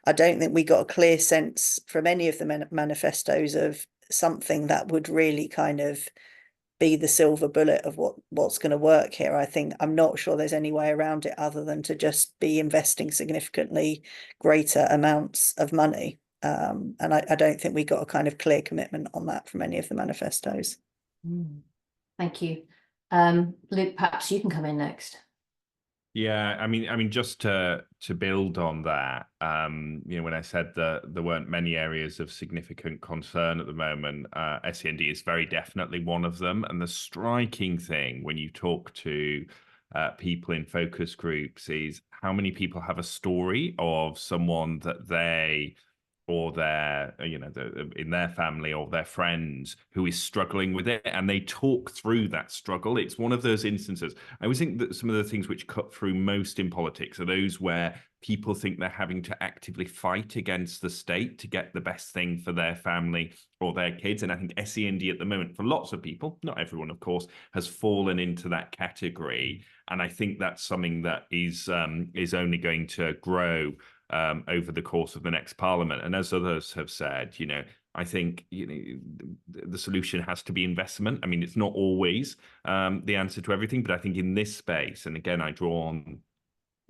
I don't think we got a clear sense from any of the manifestos of something that would really kind of be the silver bullet of what's going to work here. I'm not sure there's any way around it other than to just be investing significantly greater amounts of money. And I don't think we got a kind of clear commitment on that from any of the manifestos. Thank you. Luke, perhaps you can come in next. Yeah, I mean, just to build on that, when I said that there weren't many areas of significant concern at the moment, SEND is very definitely one of them. And the striking thing when you talk to people in focus groups is how many people have a story of someone that they or their, in their family or their friends who is struggling with it, and they talk through that struggle. It's one of those instances. I always think that some of the things which cut through most in politics are those where people think they're having to actively fight against the state to get the best thing for their family or their kids. And I think SEND at the moment, for lots of people, not everyone, of course, has fallen into that category. And I think that's something that is only going to grow over the course of the next parliament. And as others have said, I think the solution has to be investment. I mean, it's not always the answer to everything, but I think in this space, and again, I draw on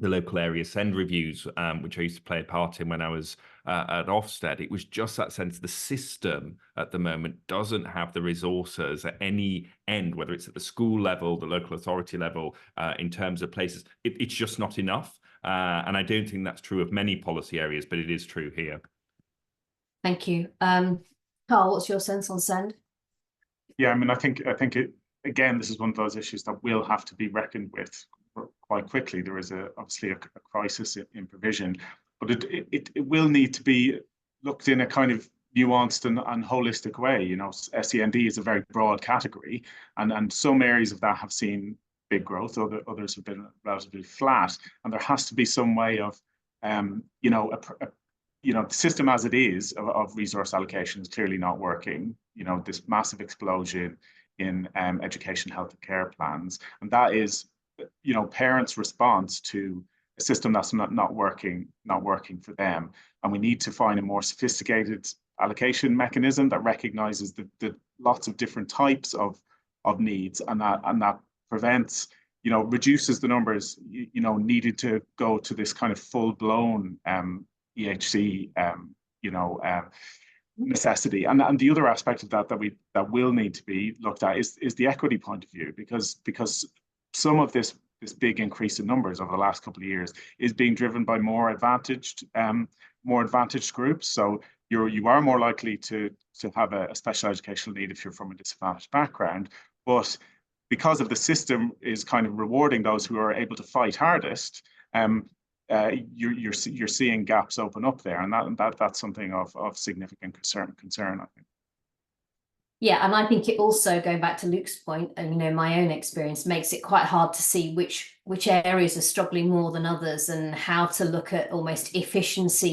the local area send reviews, which I used to play a part in when I was at Ofsted. It was just that sense the system at the moment doesn't have the resources at any end, whether it's at the school level, the local authority level, in terms of places. It's just not enough. And I don't think that's true of many policy areas, but it is true here. Thank you. Carl, what's your sense on send? Yeah, I mean, I think it, again, this is one of those issues that will have to be reckoned with quite quickly. There is obviously a crisis in provision, but it will need to be looked in a kind of nuanced and holistic way. SEND is a very broad category, and some areas of that have seen big growth, others have been relatively flat, and there has to be some way of the system as it is of resource allocation is clearly not working. This massive explosion in education, health and care plans, and that is parents' response to a system that's not working for them. And we need to find a more sophisticated allocation mechanism that recognizes the lots of different types of needs, and that prevents, reduces the numbers, needed to go to this kind of full-blown EHC, necessity. And the other aspect of that will need to be looked at is the equity point of view, because some of this big increase in numbers over the last couple of years is being driven by more advantaged groups. So you are more likely to have a special educational need if you're from a disadvantaged background, but because of the system is kind of rewarding those who are able to fight hardest, you're seeing gaps open up there, and that's something of significant concern, I think. Yeah, and I think it also, going back to Luke's point, and my own experience, makes it quite hard to see which areas are struggling more than others, and how to look at almost efficiency.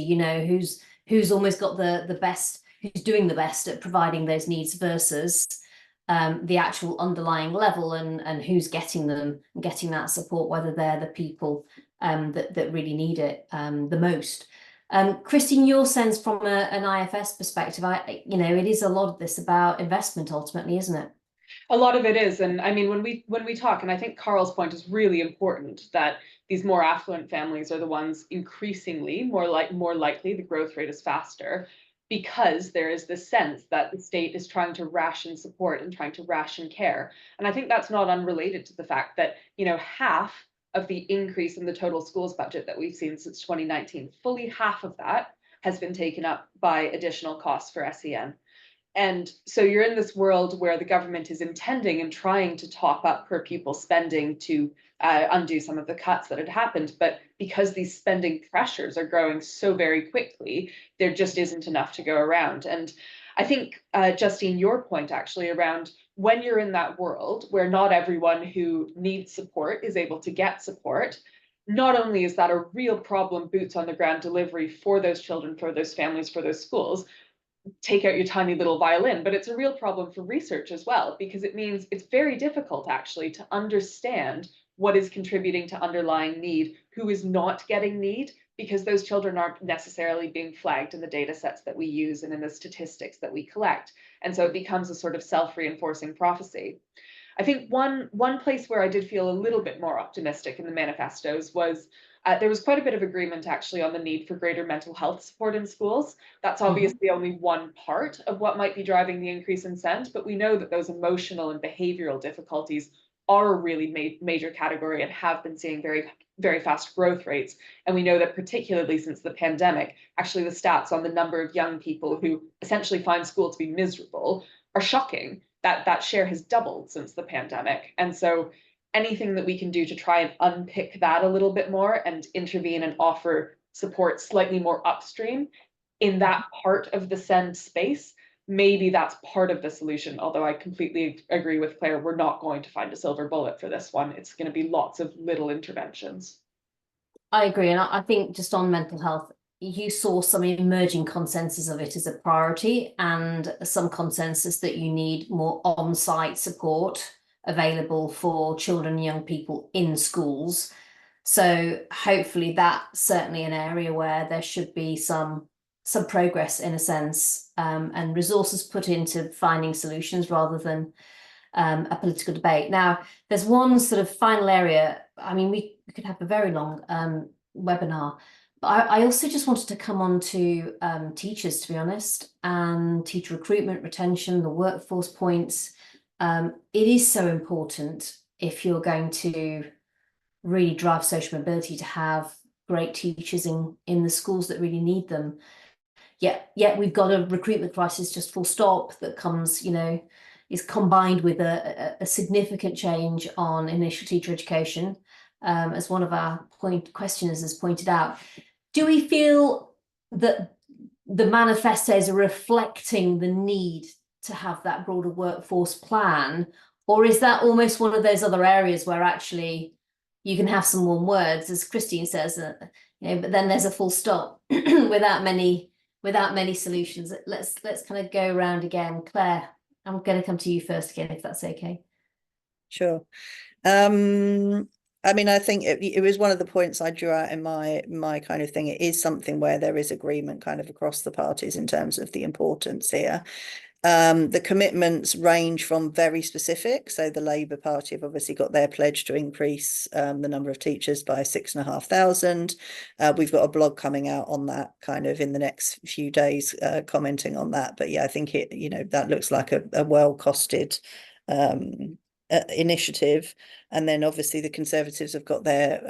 who's almost got the best, who's doing the best at providing those needs versus the actual underlying level, and who's getting them, getting that support, whether they're the people that really need it the most. Christine, your sense from an IFS perspective, it is a lot of this about investment ultimately, isn't it? A lot of it is, and I mean, when we talk, and I think Carl's point is really important, that these more affluent families are the ones increasingly more likely, the growth rate is faster, because there is this sense that the state is trying to ration support and trying to ration care. And I think that's not unrelated to the fact that, half of the increase in the total schools budget that we've seen since 2019, fully half of that has been taken up by additional costs for SEN. And so you're in this world where the government is intending and trying to top up per pupil spending to undo some of the cuts that had happened. But because these spending pressures are growing so very quickly, there just isn't enough to go around. And I think, Justine, your point actually around when you're in that world where not everyone who needs support is able to get support, not only is that a real problem, boots on the ground delivery for those children, for those families, for those schools, take out your tiny little violin, but it's a real problem for research as well, because it means it's very difficult actually to understand what is contributing to underlying need, who is not getting need, because those children aren't necessarily being flagged in the data sets that we use and in the statistics that we collect. And so it becomes a sort of self-reinforcing prophecy. I think one place where I did feel a little bit more optimistic in the manifestos was there was quite a bit of agreement actually on the need for greater mental health support in schools. That's obviously only one part of what might be driving the increase in SEND, but we know that those emotional and behavioral difficulties are a really major category and have been seeing very, very fast growth rates. And we know that particularly since the pandemic, actually the stats on the number of young people who essentially find school to be miserable are shocking. That share has doubled since the pandemic. And so anything that we can do to try and unpick that a little bit more and intervene and offer support slightly more upstream in that part of the SEND space, maybe that's part of the solution. Although I completely agree with Claire, we're not going to find a silver bullet for this one. It's going to be lots of little interventions. I agree. And I think just on mental health, you saw some emerging consensus of it as a priority, and some consensus that you need more on-site support available for children and young people in schools. So hopefully that's certainly an area where there should be some progress in a sense, and resources put into finding solutions rather than a political debate. Now, there's one sort of final area. I mean, we could have a very long webinar, but I also just wanted to come on to teachers, to be honest, and teacher recruitment, retention, the workforce points. It is so important if you're going to really drive social mobility to have great teachers in the schools that really need them. Yet we've got a recruitment crisis, just full stop, that comes, is combined with a significant change on initial teacher education, as one of our questioners has pointed out. Do we feel that the manifestos are reflecting the need to have that broader workforce plan, or is that almost one of those other areas where actually you can have some warm words, as Christine says, but then there's a full stop without many solutions? Let's kind of go around again. Claire, I'm going to come to you first again, if that's okay. Sure. I mean, I think it was one of the points I drew out in my kind of thing. It is something where there is agreement kind of across the parties in terms of the importance here. The commitments range from very specific. So the Labour Party have obviously got their pledge to increase the number of teachers by 6,500. We've got a blog coming out on that kind of in the next few days, commenting on that. But yeah, I think that looks like a well-costed initiative. And then obviously the Conservatives have got their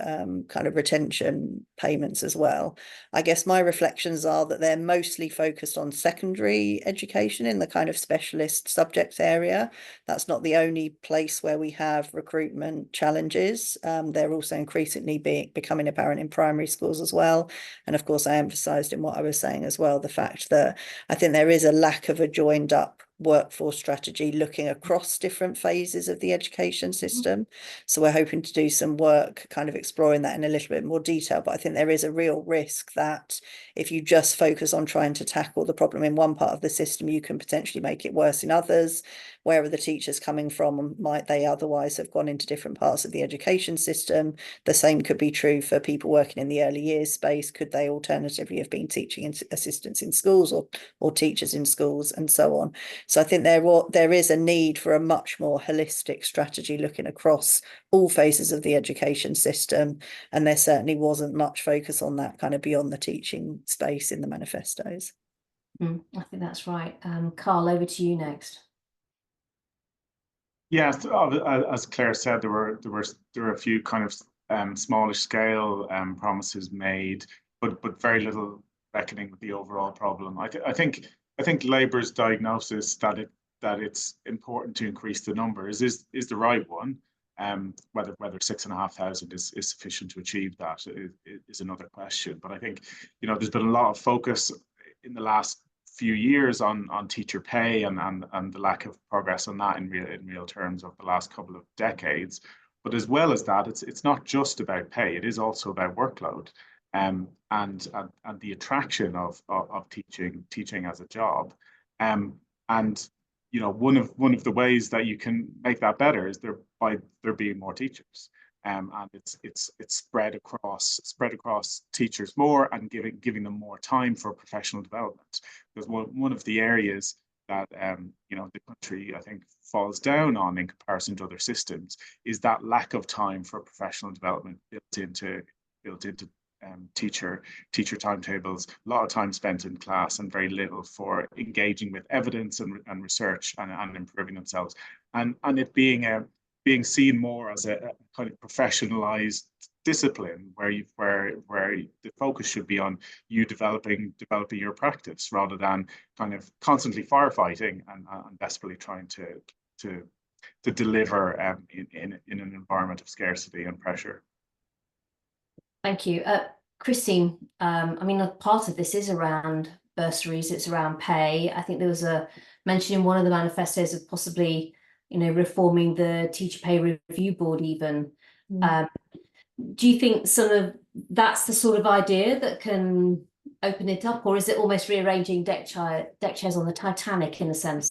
kind of retention payments as well. I guess my reflections are that they're mostly focused on secondary education in the kind of specialist subjects area. That's not the only place where we have recruitment challenges. They're also increasingly becoming apparent in primary schools as well. And of course, I emphasised in what I was saying as well, the fact that I think there is a lack of a joined up workforce strategy looking across different phases of the education system. So we're hoping to do some work kind of exploring that in a little bit more detail. But I think there is a real risk that if you just focus on trying to tackle the problem in one part of the system, you can potentially make it worse in others. Where are the teachers coming from? Might they otherwise have gone into different parts of the education system? The same could be true for people working in the early years space. Could they alternatively have been teaching assistants in schools or teachers in schools and so on? So I think there is a need for a much more holistic strategy looking across all phases of the education system. And there certainly wasn't much focus on that kind of beyond the teaching space in the manifestos. I think that's right. Carl, over to you next. Yes, as Claire said, there were a few kind of smallish scale promises made, but very little reckoning with the overall problem. I think Labour's diagnosis that it's important to increase the numbers is the right one. Whether 6,500 is sufficient to achieve that is another question. But I think, you know, there's been a lot of focus in the last few years on teacher pay and the lack of progress on that in real terms over the last couple of decades. But as well as that, it's not just about pay; it is also about workload, and the attraction of teaching as a job, and you know, one of the ways that you can make that better is by there being more teachers. And it's spread across teachers more and giving them more time for professional development. Because one of the areas that you know, the country, I think, falls down on in comparison to other systems is that lack of time for professional development built into teacher timetables. A lot of time spent in class and very little for engaging with evidence and research and improving themselves. And it being seen more as a kind of professionalized discipline where the focus should be on you developing your practice rather than kind of constantly firefighting and desperately trying to deliver in an environment of scarcity and pressure. Thank you. Christine, I mean, a part of this is around bursaries, it's around pay. I think there was a mention in one of the manifestos of possibly, you know, reforming the teacher pay review board even. Do you think that's the sort of idea that can open it up, or is it almost rearranging deck chairs on the Titanic in a sense?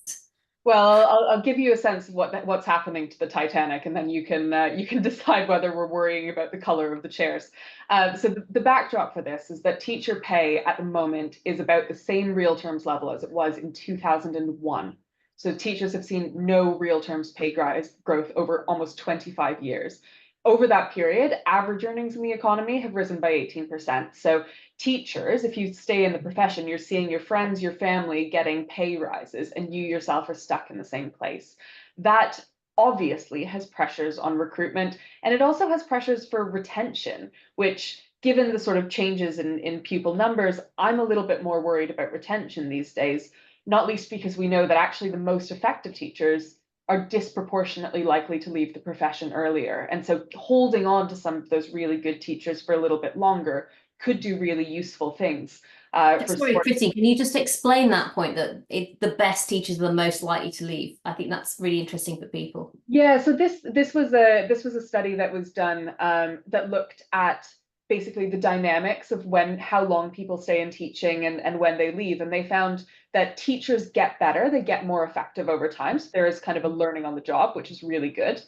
Well, I'll give you a sense of what's happening to the Titanic, and then you can decide whether we're worrying about the color of the chairs. So the backdrop for this is that teacher pay at the moment is about the same real terms level as it was in 2001. So teachers have seen no real terms pay growth over almost 25 years. Over that period, average earnings in the economy have risen by 18%. So teachers, if you stay in the profession, you're seeing your friends, your family getting pay rises, and you yourself are stuck in the same place. That obviously has pressures on recruitment, and it also has pressures for retention, which, given the sort of changes in pupil numbers, I'm a little bit more worried about retention these days, not least because we know that actually the most effective teachers are disproportionately likely to leave the profession earlier. And so holding on to some of those really good teachers for a little bit longer could do really useful things. Sorry, Christine, can you just explain that point, that the best teachers are the most likely to leave? I think that's really interesting for people. Yeah, so this was a study that was done that looked at basically the dynamics of how long people stay in teaching and when they leave. And they found that teachers get better, they get more effective over time. So there is kind of a learning on the job, which is really good.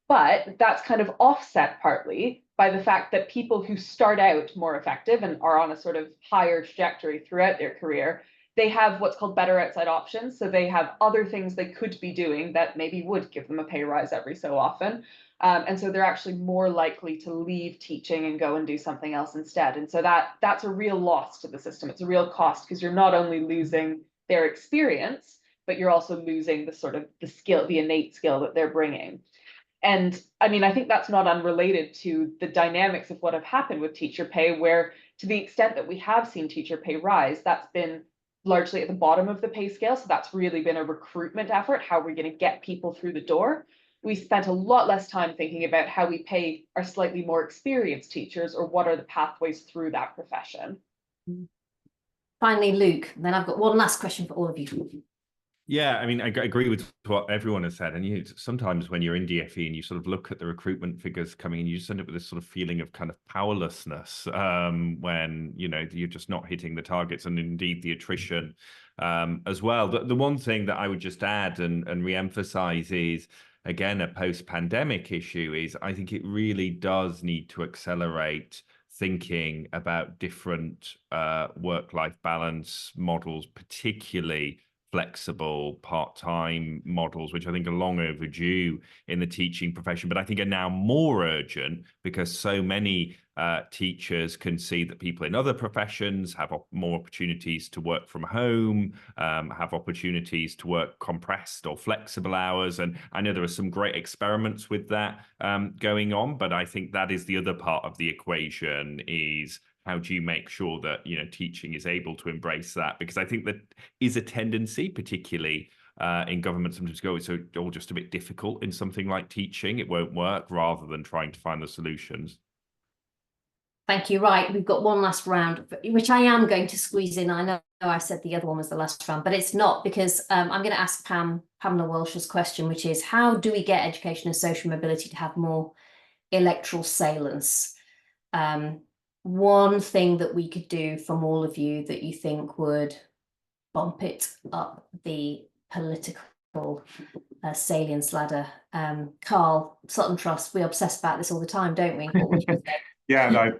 But that's kind of offset partly by the fact that people who start out more effective and are on a sort of higher trajectory throughout their career, they have what's called better outside options. So they have other things they could be doing that maybe would give them a pay rise every so often. And so they're actually more likely to leave teaching and go and do something else instead. And so that's a real loss to the system. It's a real cost, because you're not only losing their experience, but you're also losing the sort of the skill, the innate skill that they're bringing. And I mean, I think that's not unrelated to the dynamics of what have happened with teacher pay, where to the extent that we have seen teacher pay rise, that's been largely at the bottom of the pay scale. So that's really been a recruitment effort. How are we going to get people through the door? We spent a lot less time thinking about how we pay our slightly more experienced teachers, or what are the pathways through that profession. Finally, Luke, then I've got one last question for all of you. Yeah, I mean, I agree with what everyone has said. And sometimes when you're in DFE and you sort of look at the recruitment figures coming in, you just end up with this sort of feeling of kind of powerlessness when, you're just not hitting the targets, and indeed the attrition as well. The one thing that I would just add and re-emphasize is, again, a post-pandemic issue is I think it really does need to accelerate thinking about different work-life balance models, particularly flexible part-time models, which I think are long overdue in the teaching profession, but I think are now more urgent because so many teachers can see that people in other professions have more opportunities to work from home, have opportunities to work compressed or flexible hours. And I know there are some great experiments with that going on, but I think that is the other part of the equation is how do you make sure that, teaching is able to embrace that? Because I think that is a tendency, particularly in government, sometimes go, it's all just a bit difficult in something like teaching. It won't work, rather than trying to find the solutions. Thank you. Right, we've got one last round, which I am going to squeeze in. I know I said the other one was the last round, but it's not, because I'm going to ask Pamela Welsh's question, which is, how do we get education and social mobility to have more electoral salience? One thing that we could do from all of you that you think would bump it up the political salience ladder. Carl, Sutton Trust, we obsess about this all the time, don't we? What would you say? Yeah, and I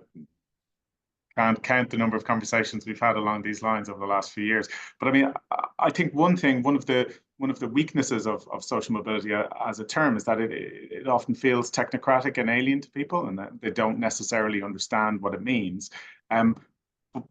can't count the number of conversations we've had along these lines over the last few years. But I mean, I think one of the weaknesses of social mobility as a term is that it often feels technocratic and alien to people, and that they don't necessarily understand what it means.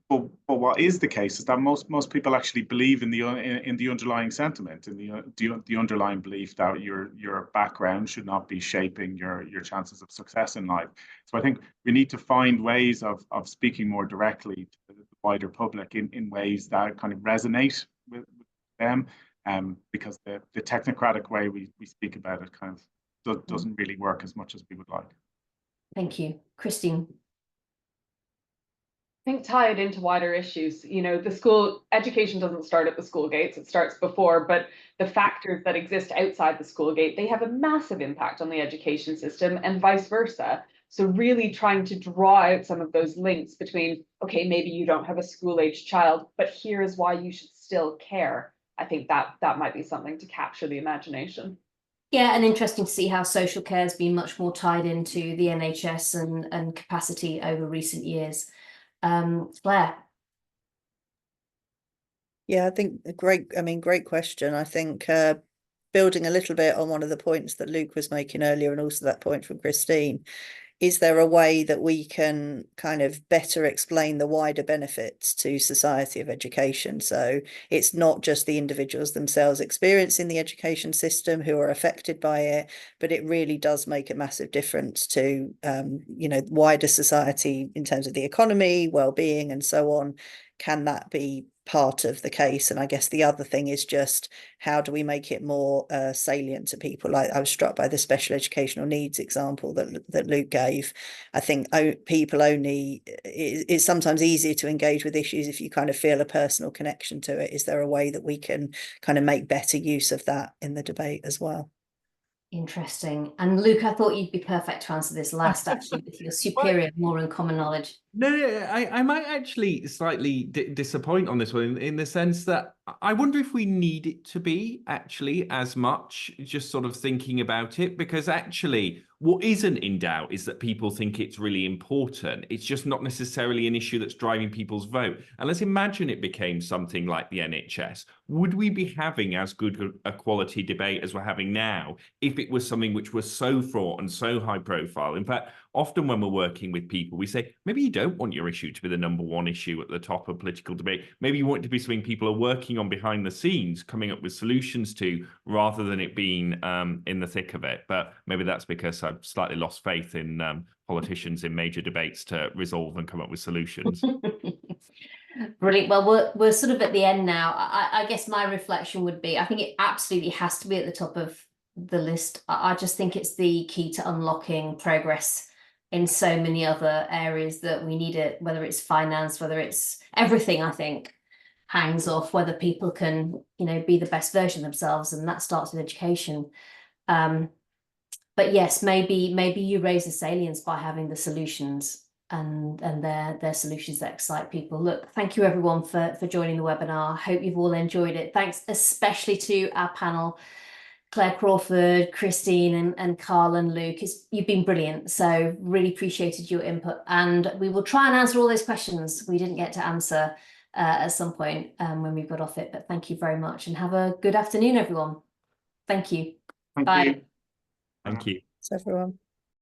But what is the case is that most people actually believe in the underlying sentiment, in the underlying belief that your background should not be shaping your chances of success in life. So I think we need to find ways of speaking more directly to the wider public in ways that kind of resonate with them, because the technocratic way we speak about it kind of doesn't really work as much as we would like. Thank you. Christine. I think tied into wider issues, the school education doesn't start at the school gates, it starts before, but the factors that exist outside the school gate, they have a massive impact on the education system and vice versa. So really trying to draw out some of those links between, okay, maybe you don't have a school-age child, but here is why you should still care. I think that might be something to capture the imagination. Yeah, and interesting to see how social care has been much more tied into the NHS and capacity over recent years. Claire. Yeah, I think great question. I think building a little bit on one of the points that Luke was making earlier, and also that point from Christine, is there a way that we can kind of better explain the wider benefits to society of education? So it's not just the individuals themselves experiencing the education system who are affected by it, but it really does make a massive difference to, wider society in terms of the economy, well-being, and so on. Can that be part of the case? And I guess the other thing is just, how do we make it more salient to people? Like, I was struck by the special educational needs example that Luke gave. I think people only, it's sometimes easier to engage with issues if you kind of feel a personal connection to it. Is there a way that we can kind of make better use of that in the debate as well? Interesting. And Luke, I thought you'd be perfect to answer this last, actually, with your superior moral and common knowledge. No, I might actually slightly disappoint on this one in the sense that I wonder if we need it to be actually as much just sort of thinking about it, because actually what isn't in doubt is that people think it's really important. It's just not necessarily an issue that's driving people's vote. And let's imagine it became something like the NHS. Would we be having as good a quality debate as we're having now if it was something which was so fraught and so high profile? In fact, often when we're working with people, we say, maybe you don't want your issue to be the number one issue at the top of political debate. Maybe you want it to be something people are working on behind the scenes, coming up with solutions to, rather than it being in the thick of it. But maybe that's because I've slightly lost faith in politicians in major debates to resolve and come up with solutions. Brilliant. Well, we're sort of at the end now. I guess my reflection would be, I think it absolutely has to be at the top of the list. I just think it's the key to unlocking progress in so many other areas that we need it, whether it's finance, whether it's everything, I think. hangs off whether people can, you know, be the best version of themselves, and that starts with education. But yes, maybe you raise the salience by having the solutions and their solutions that excite people. Look, thank you everyone for joining the webinar. Hope you've all enjoyed it. Thanks especially to our panel, Claire Crawford, Christine, and Carl and Luke. You've been brilliant. So really appreciated your input, and we will try and answer all those questions we didn't get to answer at some point when we got off it. But thank you very much, and have a good afternoon, everyone. Thank you. Thank Bye. you. Thank you. Thanks, everyone.